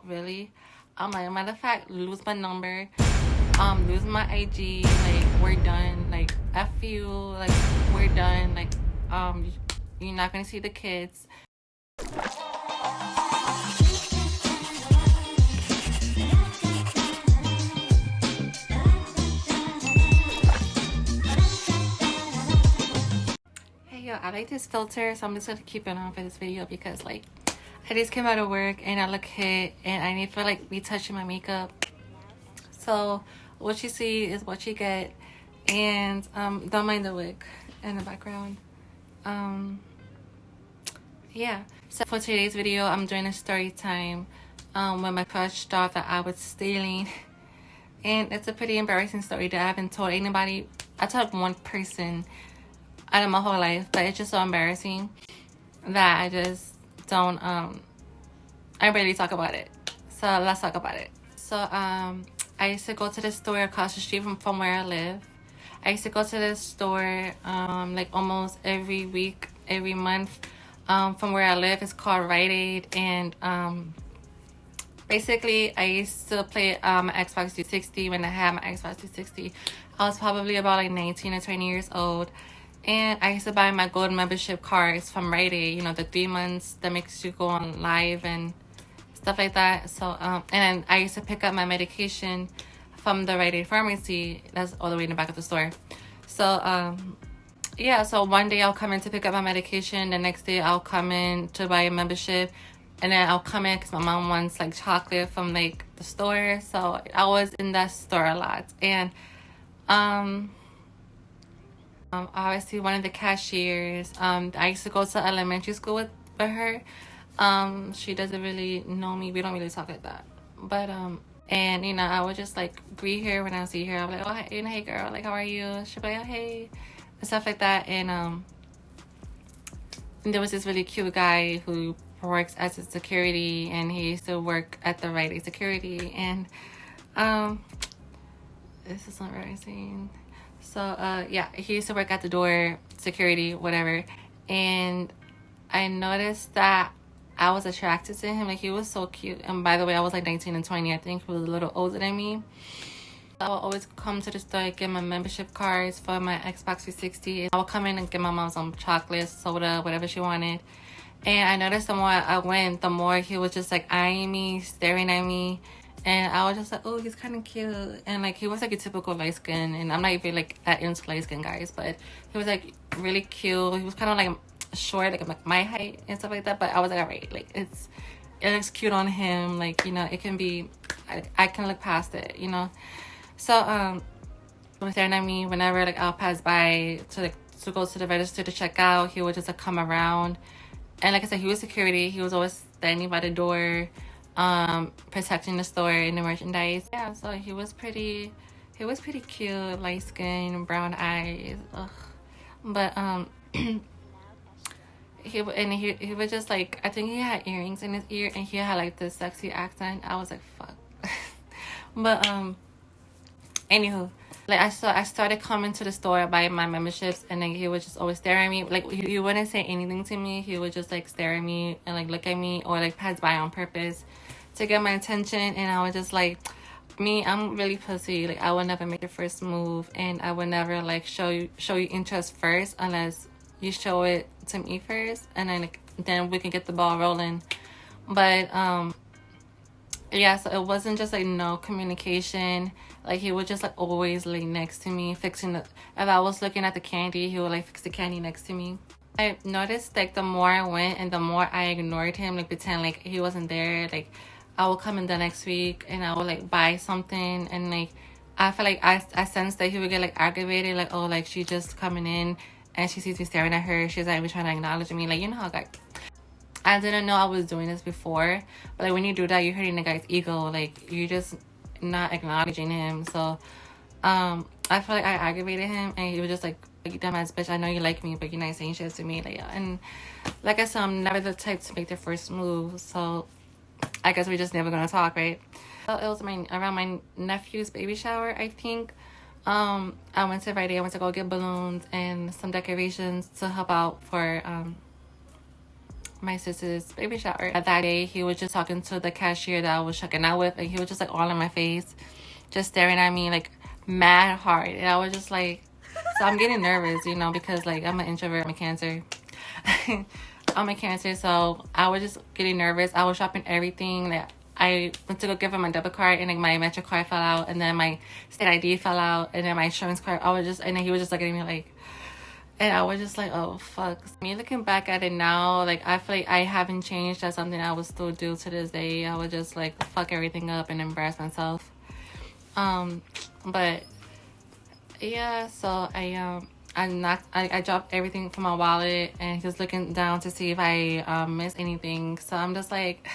Really? I'm like, matter of fact, lose my number, lose my IG, like, we're done, like, F you, like, we're done, like, you're not gonna see the kids. Hey yo, I like this filter, so I'm just gonna keep it on for this video because, like, I just came out of work and I look hit and I need to, like, retouching my makeup. So what you see is what you get. And don't mind the wig in the background. Yeah, so for today's video I'm doing a story time when my crush thought that I was stealing. And it's a pretty embarrassing story that I haven't told anybody. I told one person out of my whole life, but it's just so embarrassing that I just don't I barely talk about it. So let's talk about it. So I used to go to the store across the street from where I live. I used to go to the store like almost every week, every month from where I live. It's called Rite Aid. And basically I used to play my Xbox 360 when I had my Xbox 360. I was probably about like 19 or 20 years old. And I used to buy my gold membership cards from Rite Aid, you know, the 3 months that makes you go on live and stuff like that. So and then I used to pick up my medication from the Rite Aid pharmacy that's all the way in the back of the store. So yeah, so one day I'll come in to pick up my medication, the next day I'll come in to buy a membership, and then I'll come in because my mom wants like chocolate from like the store. So I was in that store a lot. And obviously one of the cashiers, I used to go to elementary school with her. She doesn't really know me. We don't really talk like that. But and you know, I would just like greet her when I see her. I'm like, oh hey, hey girl, like how are you? She'd be like, oh hey, and stuff like that. And there was this really cute guy who works as a security, and he used to work at the Rite Aid security. And this is embarrassing. So yeah, he used to work at the door, security, whatever. And I noticed that I was attracted to him. Like, he was so cute. And by the way, I was like 19 and 20. I think he was a little older than me. I would always come to the store and get my membership cards for my Xbox 360. I would come in and get my mom some chocolate, soda, whatever she wanted. And I noticed the more I went, the more he was just like eyeing me, staring at me. And I was just like, oh, he's kind of cute. And like, he was like a typical light skin. And I'm not even like that into light skin guys, but he was like really cute. He was kind of like short, like my height and stuff like that. But I was like, all right, like it looks cute on him. Like, you know, it can be, I can look past it, you know. So he was staring at me whenever like I'll pass by to go to the register to check out. He would just like come around. And like I said, he was security. He was always standing by the door, protecting the store and the merchandise. Yeah, so he was pretty cute, light skin, brown eyes. Ugh. But he was just like, I think he had earrings in his ear, and he had like this sexy accent. I was like, fuck. But anywho, like I started coming to the store buying my memberships, and then he would just always stare at me. Like, he wouldn't say anything to me. He would just like stare at me and like look at me, or like pass by on purpose to get my attention. And I was just like, me, I'm really pussy. Like, I would never make the first move, and I would never like show you interest first unless you show it to me first, and then we can get the ball rolling. But yeah, so it wasn't just like no communication. Like, he would just like always lay next to me, fixing the, if I was looking at the candy, he would like fix the candy next to me. I noticed like the more I went and the more I ignored him, like pretend like he wasn't there, like I would come in the next week and I would like buy something, and like I feel like I sensed that he would get like aggravated, like, oh, like she's just coming in and she sees me staring at her, she's not even trying to acknowledge me. Like, you know how like, I didn't know I was doing this before, but like when you do that, you're hurting the guy's ego. Like, you're just not acknowledging him. So I feel like I aggravated him, and he was just like, dumbass bitch, I know you like me, but you're not saying shit to me. Like, and like I said, I'm never the type to make the first move, so I guess we're just never gonna talk, right? So it was around my nephew's baby shower, I think. I went to Rite Aid. I went to go get balloons and some decorations to help out for my sister's baby shower. That day, he was just talking to the cashier that I was checking out with, and he was just like all in my face, just staring at me like mad hard. And I was just like, so I'm getting nervous, you know, because like I'm an introvert, I'm a Cancer. I'm a Cancer, so I was just getting nervous. I was shopping everything. Like, I went to go give him my debit card, and like my Metro card fell out, and then my state ID fell out, and then my insurance card. And then he was just looking at me like, and I was just like, oh fuck. Me looking back at it now, like I feel like I haven't changed. That's something I would still do to this day. I would just like fuck everything up and embarrass myself. But yeah, so I dropped everything from my wallet, and he was looking down to see if I missed anything. So I'm just like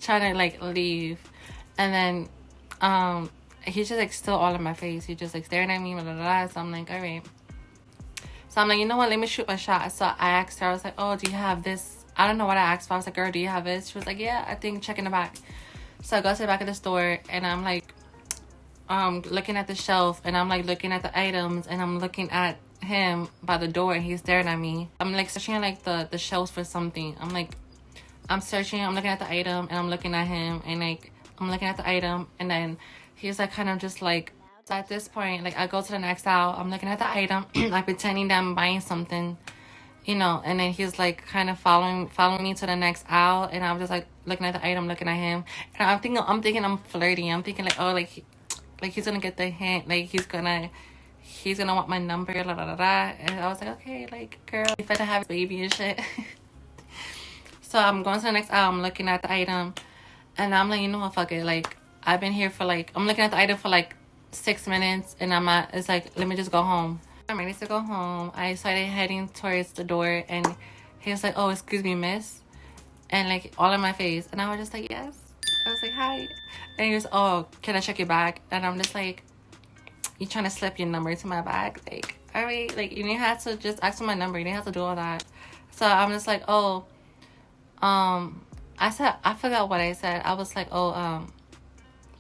trying to like leave, and then he's just like still all in my face. He's just like staring at me, blah, blah, blah. So I'm like, all right. So I'm like, you know what? Let me shoot my shot. So I asked her, I was like, oh, do you have this? I don't know what I asked for. I was like, girl, do you have this? She was like, yeah, I think check in the back. So I go to the back of the store, and I'm like looking at the shelf, and I'm like looking at the items, and I'm looking at him by the door, and he's staring at me. I'm like searching like the shelves for something. I'm searching, I'm looking at the item, and I'm looking at him, and like I'm looking at the item, and then he's like kind of just like, so at this point, like I go to the next aisle, I'm looking at the item, like pretending that I'm buying something, you know, and then he's like kind of following me to the next aisle, and I'm just like looking at the item, looking at him, and I'm thinking I'm flirty. I'm thinking like, oh, like he's gonna get the hint, like he's gonna want my number, la la la la. And I was like, okay, like girl, you better have a baby and shit. So I'm going to the next aisle, I'm looking at the item, and I'm like, you know what, fuck it, like I've been here for like, I'm looking at the item for like 6 minutes, and it's like, let me just go home. I'm ready to go home. I started heading towards the door, and he was like, oh, excuse me, miss, and like all in my face, and I was just like, yes. I was like, hi, and he was, oh, can I check your bag? And I'm just like, you trying to slip your number to my bag? Like, all right, like you didn't have to just ask for my number, you didn't have to do all that. So I'm just like, oh, I forgot what I said. I was like, oh,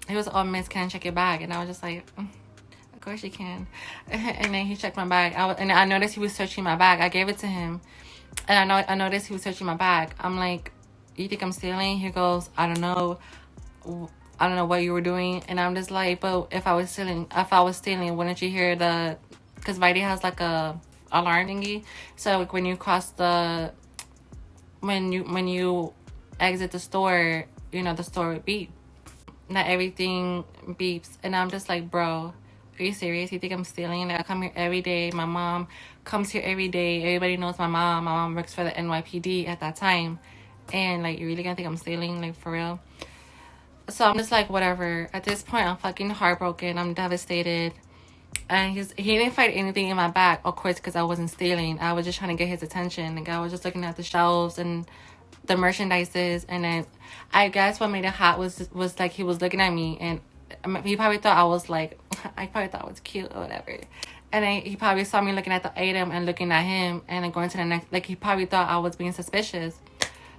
he was, oh, miss, can I check your bag? And I was just like, of course you can. And then he checked my bag. And I noticed he was searching my bag. I gave it to him, and I noticed he was searching my bag. I'm like, you think I'm stealing? He goes, I don't know what you were doing. And I'm just like, but if I was stealing, wouldn't you hear because Vite has like a alarm thingy. So like when you cross when you exit the store, you know, the store would beep. Not everything beeps. And I'm just like, bro, are you serious? You think I'm stealing? Like, I come here every day. My mom comes here every day. Everybody knows my mom. My mom works for the NYPD at that time. And like, you really gonna think I'm stealing? Like, for real? So I'm just like, whatever. At this point, I'm fucking heartbroken. I'm devastated. And he didn't find anything in my bag, of course, because I wasn't stealing. I was just trying to get his attention. Like, I was just looking at the shelves and the merchandises. And then I guess what made it hot was like he was looking at me, and he probably thought I was like, I probably thought I was cute or whatever. And then he probably saw me looking at the item and looking at him, and then going to the next, like he probably thought I was being suspicious.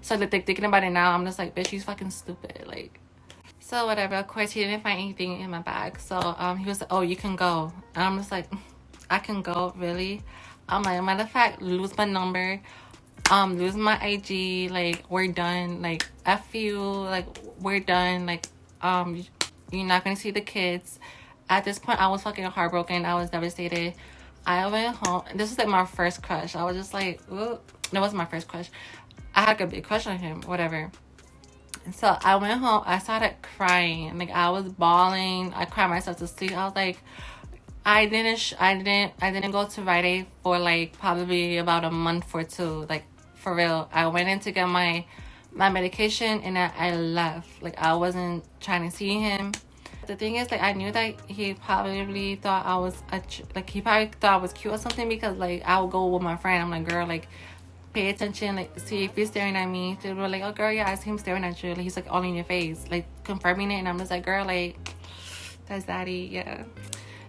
So like, thinking about it now, I'm just like, bitch, he's fucking stupid. Like, so whatever. Of course, he didn't find anything in my bag. So he was like, oh, you can go. And I'm just like, I can go, really? I'm like, matter of fact, lose my number, lose my IG, like, we're done. Like, F you, like, we're done. Like, you're not gonna see the kids. At this point, I was fucking heartbroken. I was devastated. I went home. This was like my first crush. I was just like, ooh. That wasn't my first crush. I had a big crush on him, whatever. So I went home. I started crying. Like, I was bawling. I cried myself to sleep. I was like, I didn't go to Rite Aid for like probably about a month or two. Like, for real. I went in to get my medication, and I left. Like, I wasn't trying to see him. The thing is, like, I knew that he probably thought I was he probably thought I was cute or something, because like I would go with my friend. I'm like, girl, like, pay attention, like, see if he's staring at me. They were like, oh girl, yeah, I see him staring at you. Like, he's like all in your face, like confirming it. And I'm just like, girl, like, that's daddy, yeah.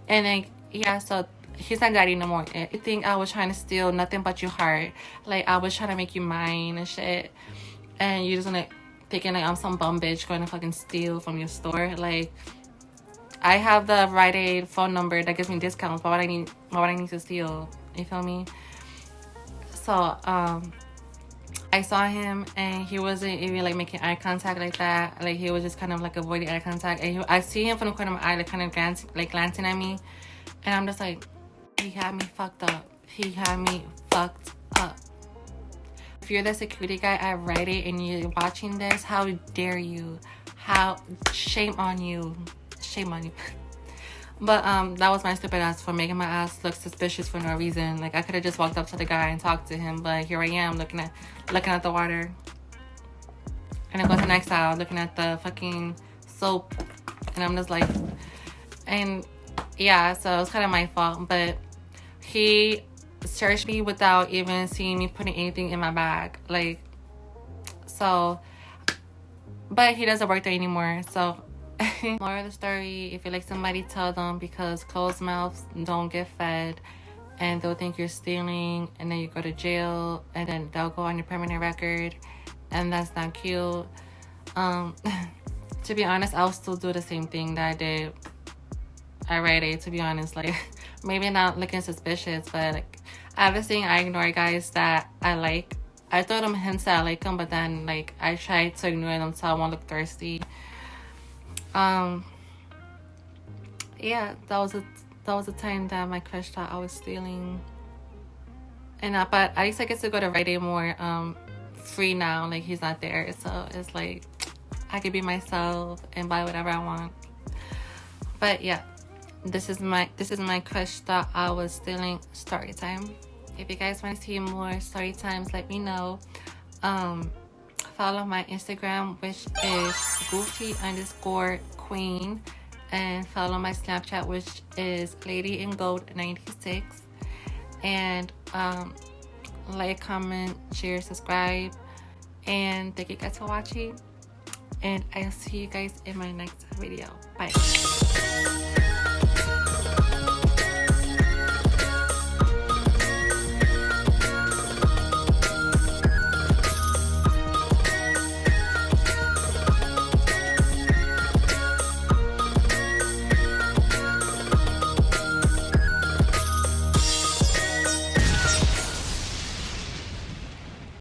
And like, yeah, so he's not daddy no more. I think I was trying to steal nothing but your heart. Like, I was trying to make you mine and shit, and you just like thinking like I'm some bum bitch going to fucking steal from your store. Like, I have the Rite Aid phone number that gives me discounts. Why would I need to steal? You feel me? So I saw him and he wasn't even like making eye contact like that. Like he was just kind of like avoiding eye contact. And I see him from the corner of my eye, like kind of glancing at me. And I'm just like, he had me fucked up. He had me fucked up. If you're the security guy at Rite Aid and you're watching this, how dare you? Shame on you. Shame on you. But that was my stupid ass for making my ass look suspicious for no reason. Like I could have just walked up to the guy and talked to him, but here I am looking at the water. And I go to the next aisle looking at the fucking soap, and I'm just like, and yeah, so it was kind of my fault. But he searched me without even seeing me putting anything in my bag, like, so. But he doesn't work there anymore, so. More of the story, if you like somebody, tell them, because closed mouths don't get fed, and they'll think you're stealing, and then you go to jail, and then they'll go on your permanent record, and that's not cute. To be honest, I'll still do the same thing that I did at Rite Aid, to be honest. Like, maybe not looking suspicious, but like, obviously I ignore guys that I like. I told them hints that I like them, but then like I try to ignore them so I won't look thirsty. Yeah, that was a time that my crush thought I was stealing. And but at least I get to go to Rite Aid more free now. Like he's not there, so it's like I could be myself and buy whatever I want. But yeah, this is my crush thought I was stealing story time. If you guys want to see more story times, let me know. Follow my Instagram, which is goofy_queen, and follow my Snapchat, which is ladyingold96, and like, comment, share, subscribe, and thank you guys for watching, and I'll see you guys in my next video. Bye.